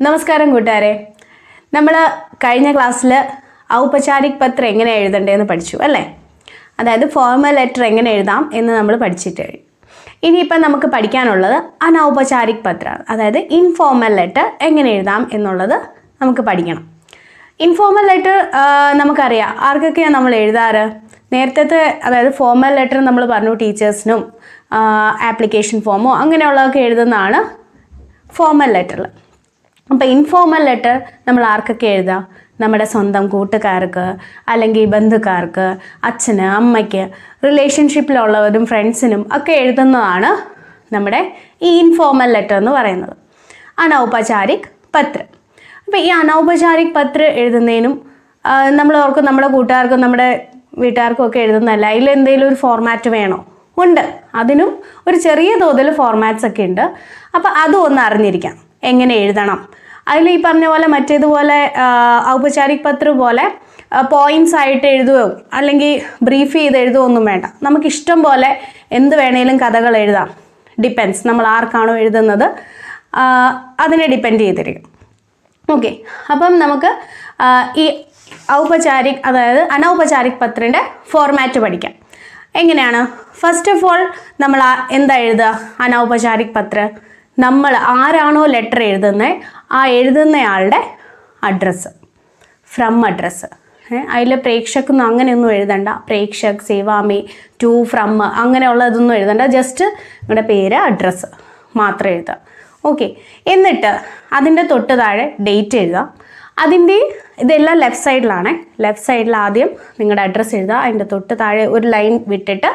നമസ്കാരം കൂട്ടുകാരെ. നമ്മൾ കഴിഞ്ഞ ക്ലാസ്സിൽ ഔപചാരിക് പത്രം എങ്ങനെ എഴുതണ്ടേന്ന് പഠിച്ചു അല്ലേ? അതായത് ഫോർമൽ ലെറ്റർ എങ്ങനെ എഴുതാം എന്ന് നമ്മൾ പഠിച്ചിട്ട് കഴിഞ്ഞു. ഇനിയിപ്പം നമുക്ക് പഠിക്കാനുള്ളത് അനൗപചാരിക് പത്രമാണ്. അതായത് ഇൻഫോർമൽ ലെറ്റർ എങ്ങനെ എഴുതാം എന്നുള്ളത് നമുക്ക് പഠിക്കണം. ഇൻഫോർമൽ ലെറ്റർ നമുക്കറിയാം ആർക്കൊക്കെയാണ് നമ്മൾ എഴുതാറ്. നേരത്തെ അതായത് ഫോർമൽ ലെറ്റർ നമ്മൾ പറഞ്ഞു ടീച്ചേഴ്സിനും ആപ്ലിക്കേഷൻ ഫോമോ അങ്ങനെയുള്ളതൊക്കെ എഴുതുന്നതാണ് ഫോർമൽ ലെറ്ററിൽ. അപ്പോൾ ഇൻഫോർമൽ ലെറ്റർ നമ്മൾ ആർക്കൊക്കെ എഴുതാം? നമ്മുടെ സ്വന്തം കൂട്ടുകാർക്ക്, അല്ലെങ്കിൽ ബന്ധുക്കാർക്ക്, അച്ഛന്, അമ്മയ്ക്ക്, റിലേഷൻഷിപ്പിലുള്ളവരും ഫ്രണ്ട്സിനും ഒക്കെ എഴുതുന്നതാണ് നമ്മുടെ ഈ ഇൻഫോർമൽ ലെറ്റർ എന്ന് പറയുന്നത്, അനൗപചാരിക് പത്ര. അപ്പോൾ ഈ അനൗപചാരിക് പത്ര എഴുതുന്നതിനും നമ്മൾ ഓർക്കും നമ്മുടെ കൂട്ടുകാർക്കും നമ്മുടെ വീട്ടുകാർക്കും ഒക്കെ എഴുതുന്നതല്ല, അതിൽ എന്തെങ്കിലും ഒരു ഫോർമാറ്റ് വേണോ? ഉണ്ട്, അതിനും ഒരു ചെറിയ തോതിൽ ഫോർമാറ്റ്സ് ഒക്കെ ഉണ്ട്. അപ്പോൾ അതും ഒന്ന് അറിഞ്ഞിരിക്കാം എങ്ങനെ എഴുതണം. അതിൽ ഈ പറഞ്ഞ പോലെ മറ്റേതുപോലെ ഔപചാരിക് പത്രം പോലെ പോയിൻറ്റ്സ് ആയിട്ട് എഴുതുകയോ അല്ലെങ്കിൽ ബ്രീഫ് ചെയ്ത് എഴുതുകയോ ഒന്നും വേണ്ട. നമുക്കിഷ്ടം പോലെ എന്ത് വേണേലും കഥകൾ എഴുതാം. ഡിപ്പെൻസ്, നമ്മൾ ആർക്കാണോ എഴുതുന്നത് അതിനെ ഡിപ്പെൻഡ് ചെയ്തിരിക്കും. ഓക്കെ, അപ്പം നമുക്ക് ഈ ഔപചാരിക് അതായത് അനൗപചാരിക് പത്രൻ്റെ ഫോർമാറ്റ് പഠിക്കാം. എങ്ങനെയാണ്? ഫസ്റ്റ് ഓഫ് ഓൾ നമ്മൾ എന്താ എഴുതുക? അനൗപചാരിക് പത്ര നമ്മൾ ആരാണോ ലെറ്റർ എഴുതുന്നത് ആ എഴുതുന്നയാളുടെ അഡ്രസ്സ്, ഫ്രം അഡ്രസ്സ്. അതിൽ പ്രേക്ഷക് അങ്ങനെയൊന്നും എഴുതണ്ട. പ്രേക്ഷക്, സേവാമി, ടു, ഫ്രം അങ്ങനെയുള്ളതൊന്നും എഴുതണ്ട. ജസ്റ്റ് നിങ്ങളുടെ പേര്, അഡ്രസ്സ് മാത്രം എഴുതുക. ഓക്കെ, എന്നിട്ട് അതിൻ്റെ തൊട്ട് താഴെ ഡേറ്റ് എഴുതുക. ഇതെല്ലാം ലെഫ്റ്റ് സൈഡിലാണ്. ലെഫ്റ്റ് സൈഡിൽ ആദ്യം നിങ്ങളുടെ അഡ്രസ്സ് എഴുതുക. അതിൻ്റെ തൊട്ട് താഴെ ഒരു ലൈൻ വിട്ടിട്ട്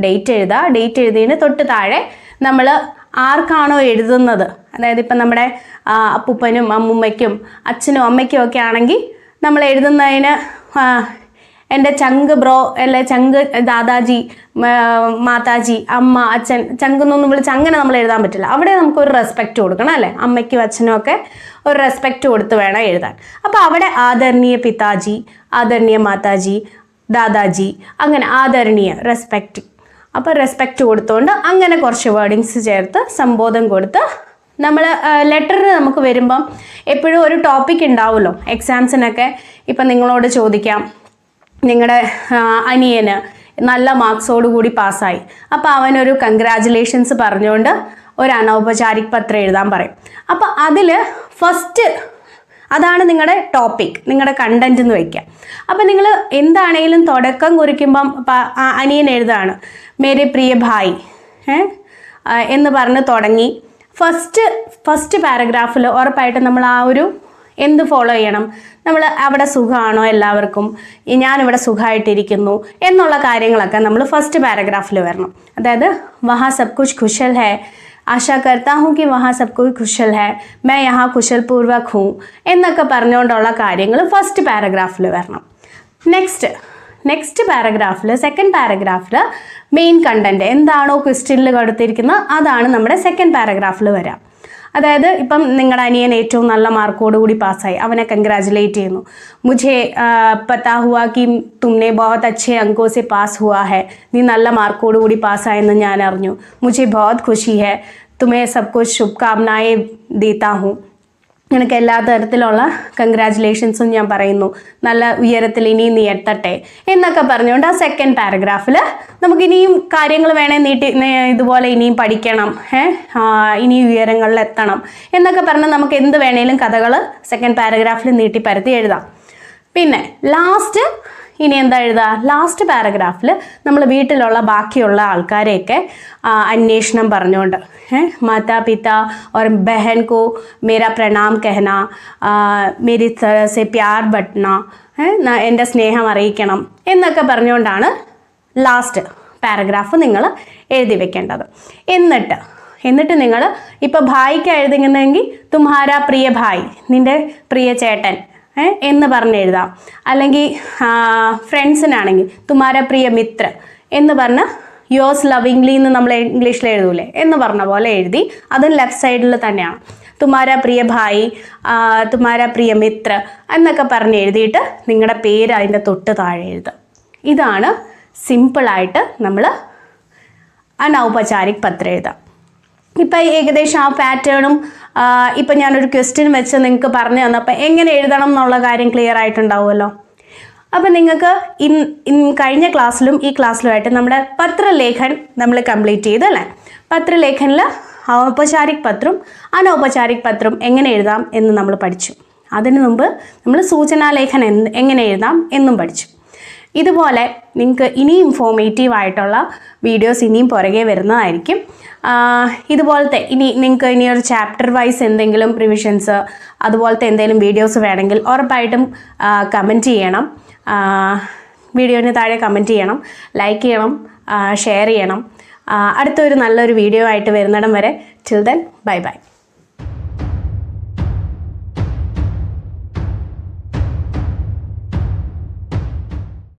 ഡേറ്റ് എഴുതുക. ഡേറ്റ് എഴുതിയതിന് തൊട്ട് താഴെ നമ്മൾ ആർക്കാണോ എഴുതുന്നത്, അതായത് ഇപ്പം നമ്മുടെ അപ്പൂപ്പനും അമ്മുമ്മയ്ക്കും അച്ഛനും അമ്മയ്ക്കും ഒക്കെ ആണെങ്കിൽ നമ്മൾ എഴുതുന്നതിന് എൻ്റെ ചങ്ക് ബ്രോ, അല്ലെ ചങ്ക് ദാദാജി, മാതാജി, അമ്മ, അച്ഛൻ, ചങ്കെന്നൊന്നും വിളിച്ച് അങ്ങനെ നമ്മൾ എഴുതാൻ പറ്റില്ല. അവിടെ നമുക്കൊരു റെസ്പെക്റ്റ് കൊടുക്കണം അല്ലേ? അമ്മയ്ക്കും അച്ഛനും ഒക്കെ ഒരു റെസ്പെക്റ്റ് കൊടുത്ത് വേണം എഴുതാൻ. അപ്പോൾ അവിടെ ആദരണീയ പിതാജി, ആദരണീയ മാതാജി, ദാദാജി, അങ്ങനെ ആദരണീയ, റെസ്പെക്റ്റ്. അപ്പോൾ റെസ്പെക്റ്റ് കൊടുത്തുകൊണ്ട് അങ്ങനെ കുറച്ച് വേർഡിങ്സ് ചേർത്ത് സംബോധന കൊടുത്ത് നമ്മൾ ലെറ്ററിന് നമുക്ക് വരുമ്പം എപ്പോഴും ഒരു ടോപ്പിക് ഉണ്ടാവുമല്ലോ. എക്സാംസിനൊക്കെ ഇപ്പം നിങ്ങളോട് ചോദിക്കാം, നിങ്ങളുടെ അനിയന് നല്ല മാർക്സോടുകൂടി പാസ്സായി, അപ്പോൾ അവനൊരു കൺഗ്രാജുലേഷൻസ് പറഞ്ഞുകൊണ്ട് ഒരു അനൗപചാരിക് പത്രം എഴുതാൻ പറയും. അപ്പോൾ അതിൽ ഫസ്റ്റ് അതാണ് നിങ്ങളുടെ ടോപ്പിക്, നിങ്ങളുടെ കണ്ടന്റ് എന്ന് വയ്ക്കുക. അപ്പം നിങ്ങൾ എന്താണേലും തുടക്കം കുറിക്കുമ്പം അനിയൻ എഴുതാണ് മേരെ പ്രിയ ഭായ് എന്ന് പറഞ്ഞ് തുടങ്ങി ഫസ്റ്റ് പാരഗ്രാഫിൽ ഉറപ്പായിട്ടും നമ്മൾ ആ ഒരു എന്ത് ഫോളോ ചെയ്യണം? നമ്മൾ അവിടെ സുഖമാണോ എല്ലാവർക്കും, ഞാനിവിടെ സുഖമായിട്ടിരിക്കുന്നു എന്നുള്ള കാര്യങ്ങളൊക്കെ നമ്മൾ ഫസ്റ്റ് പാരഗ്രാഫിൽ വരണം. അതായത് വഹാ sub Cooch ഖുശൽ high, ASHA കർത്താ ഹൂം Ki വഹാ sub Cooch ഖുശൽ high, my യഹാ കുശൽപൂർവക് ഹൂം എന്നൊക്കെ പറഞ്ഞുകൊണ്ടുള്ള കാര്യങ്ങൾ ഫസ്റ്റ് പാരഗ്രാഫിൽ വരണം. നെക്സ്റ്റ് പാരഗ്രാഫിൽ, സെക്കൻഡ് പാരഗ്രാഫിൽ മെയിൻ കണ്ടന്റ് എന്താണോ ക്വസ്റ്റ്യനിൽ കൊടുത്തിരിക്കുന്നത് അതാണ് നമ്മുടെ സെക്കൻഡ് പാരഗ്രാഫിൽ വരാം. അതായത് ഇപ്പം നിങ്ങളുടെ അനിയൻ ഏറ്റവും നല്ല മാർക്കോടുകൂടി പാസ്സായി, അവനെ കൺഗ്രാജുലേറ്റ് ചെയ്യുന്നു. മുझे പത്താ ഹുവാ കി തുമ്നെ ബഹുത് അച്ഛേ അങ്കോ സെ പാസ് ഹുവാ ഹെ, നീ നല്ല മാർക്കോടുകൂടി പാസ്സായെന്ന് ഞാൻ അറിഞ്ഞു. മുझे बहुत खुशी है, तुम्हें सब कुछ शुभकामनाएं देता हूँ. നിനക്ക് എല്ലാ തരത്തിലുള്ള കൺഗ്രാജുലേഷൻസും ഞാൻ പറയുന്നു, നല്ല ഉയരത്തിൽ ഇനിയും നീ എത്തട്ടെ എന്നൊക്കെ പറഞ്ഞുകൊണ്ട് ആ സെക്കൻഡ് പാരഗ്രാഫിൽ നമുക്ക് ഇനിയും കാര്യങ്ങൾ ഇതുപോലെ ഇനിയും പഠിക്കണം, ഇനിയും ഉയരങ്ങളിൽ എത്തണം എന്നൊക്കെ പറഞ്ഞ് നമുക്ക് എന്ത് വേണേലും കഥകൾ സെക്കൻഡ് പാരഗ്രാഫിൽ നീട്ടിപ്പരത്തി എഴുതാം. പിന്നെ ലാസ്റ്റ് ഇനി എന്താ എഴുതുക? ലാസ്റ്റ് പാരഗ്രാഫിൽ നമ്മൾ വീട്ടിലുള്ള ബാക്കിയുള്ള ആൾക്കാരെയൊക്കെ അന്വേഷണം പറഞ്ഞുകൊണ്ട് മാതാ പിതാ और बहन को मेरा प्रणाम कहना, मेरी तरह से प्यार बटना, എൻ്റെ സ്നേഹം അറിയിക്കണം എന്നൊക്കെ പറഞ്ഞുകൊണ്ടാണ് ലാസ്റ്റ് പാരഗ്രാഫ് നിങ്ങൾ എഴുതി വെക്കേണ്ടത്. എന്നിട്ട് നിങ്ങൾ ഇപ്പോൾ ഭായിക്ക് എഴുതുന്നെങ്കിൽ തുമ്ഹാരാ പ്രിയ ഭായ്, നിൻ്റെ പ്രിയ ചേട്ടൻ എന്ന് പറഞ്ഞ് എഴുതാം. അല്ലെങ്കിൽ ഫ്രണ്ട്സിനാണെങ്കിൽ തുമ്ഹാരാ പ്രിയ മിത്ര എന്ന് പറഞ്ഞ് യോസ് ലവിംഗ്ലി എന്ന് നമ്മൾ ഇംഗ്ലീഷിൽ എഴുതൂലേ എന്ന് പറഞ്ഞ പോലെ എഴുതി അതും ലെഫ്റ്റ് സൈഡിൽ തന്നെയാണ്. തുമ്ഹാരാ പ്രിയ ഭായ്, തുമ്ഹാരാ പ്രിയ മിത്ര എന്നൊക്കെ പറഞ്ഞ് എഴുതിയിട്ട് നിങ്ങളുടെ പേര് അതിൻ്റെ തൊട്ട് താഴെ എഴുതുക. ഇതാണ് സിമ്പിളായിട്ട് നമ്മൾ അനൗപചാരിക് പത്രം എഴുതാം. ഇപ്പം ഏകദേശം ആ പാറ്റേണും ഇപ്പം ഞാനൊരു ക്വസ്റ്റ്യൻ വെച്ച് നിങ്ങൾക്ക് പറഞ്ഞു തന്നപ്പോൾ എങ്ങനെ എഴുതണം എന്നുള്ള കാര്യം ക്ലിയർ ആയിട്ടുണ്ടാവുമല്ലോ. അപ്പം നിങ്ങൾക്ക് കഴിഞ്ഞ ക്ലാസ്സിലും ഈ ക്ലാസ്സിലുമായിട്ട് നമ്മുടെ പത്രലേഖൻ നമ്മൾ കംപ്ലീറ്റ് ചെയ്തു അല്ലേ. പത്രലേഖനിൽ ഔപചാരിക് പത്രം അനൗപചാരിക് പത്രം എങ്ങനെ എഴുതാം എന്ന് നമ്മൾ പഠിച്ചു. അതിനു മുമ്പ് നമ്മൾ സൂചനാലേഖനം എങ്ങനെ എഴുതാം എന്നും പഠിച്ചു. ഇതുപോലെ നിങ്ങൾക്ക് ഇനിയും ഇൻഫോർമേറ്റീവ് ആയിട്ടുള്ള വീഡിയോസ് ഇനിയും പുറകെ വരുന്നതായിരിക്കും. ഇതുപോലത്തെ നിങ്ങൾക്ക് ഇനിയൊരു ചാപ്റ്റർ വൈസ് എന്തെങ്കിലും റിവിഷൻസ് അതുപോലത്തെ എന്തെങ്കിലും വീഡിയോസ് വേണമെങ്കിൽ ഉറപ്പായിട്ടും കമൻറ്റ് ചെയ്യണം. വീഡിയോന് താഴെ കമൻറ്റ് ചെയ്യണം, ലൈക്ക് ചെയ്യണം, ഷെയർ ചെയ്യണം. അടുത്തൊരു നല്ലൊരു വീഡിയോ ആയിട്ട് വരുന്നിടം വരെ ടിൽ ദെൻ ബൈ ബൈ.